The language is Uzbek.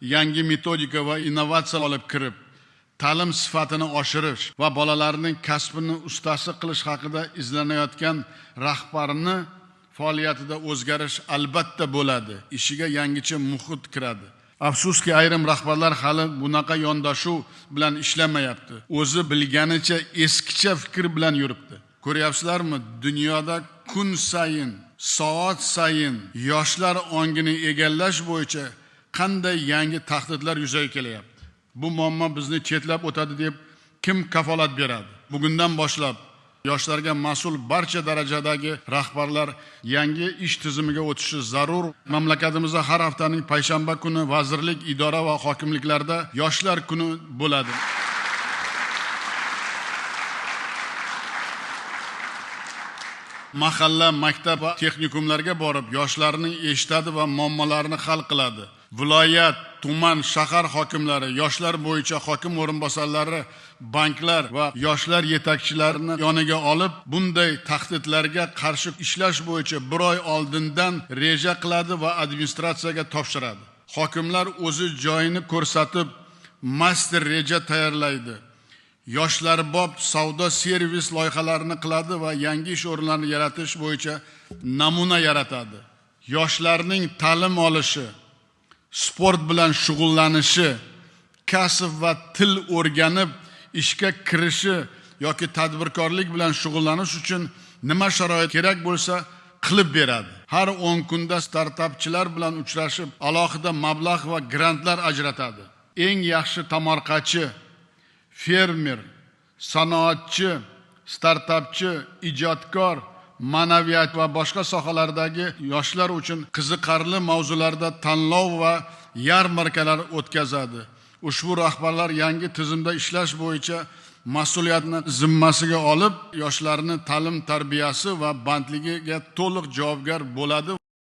yangi metodika va innovatsiya olib kirib, ta'lim sifatini oshirish va bolalarning kasbini ustasi qilish haqida izlanayotgan rahbarni faoliyatida o'zgarish albatta bo'ladi. Ishiga yangicha muhit kiradi. Afsuski, ayrim rahbarlar hali bunaqa yondashuv bilan ishlamayapti. O'zi bilganicha eskicha fikr bilan yuribdi. Ko'ryapsizlarmi, dunyoda kun sayin, soat sayin yoshlar ongini egallash bo'yicha qanday yangi tahdidlar yuzaga kelyapti. Bu muammo bizni chetlab o'tadi deb kim kafolat beradi? Bugundan boshlab yoshlarga mas'ul barcha darajadagi rahbarlar yangi ish tizimiga o'tishi zarur. Mamlakatimizda har haftaning payshanba kuni vazirlik, idora va hokimliklarda yoshlar kuni bo'ladi. Mahalla, maktab va texnikumlarga borib, yoshlarning eshitadi va muammolarini hal qiladi. Viloyat, tuman, shahar hokimlari, yoshlar bo'yicha hokim o'rinbosarlari, banklar va yoshlar yetakchilarini yoniga olib, bunday tahdidlarga qarshi ishlash bo'yicha bir oy oldindan reja qiladi va administratsiyaga topshiradi. Hokimlar o'zi joyini ko'rsatib, master reja tayyorlaydi. Yoshlarbob savdo servis loyihalarini qiladi va yangi ish o'rinlarini yaratish bo'yicha namuna yaratadi. Yoshlarning ta'lim olishi, sport bilan shug'ullanishi, kasb va til o'rganib ishga kirishi yoki tadbirkorlik bilan shug'ullanish uchun nima sharoit kerak bo'lsa qilib beradi. Har 10 kunda startapchilar bilan uchrashib, alohida mablag' va grantlar ajratadi. Eng yaxshi tomorqachi, fermer, sanoatchi, startapchi, ijodkor, ma'naviyat va boshqa sohalardagi yoshlar uchun qiziqarli mavzularda tanlov va yarmarkalar o'tkazadi. Ushbu rahbarlar yangi tizimda ishlash bo'yicha mas'uliyatni zimmasiga olib, yoshlarning ta'lim tarbiyasi va bandligiga to'liq javobgar bo'ladi.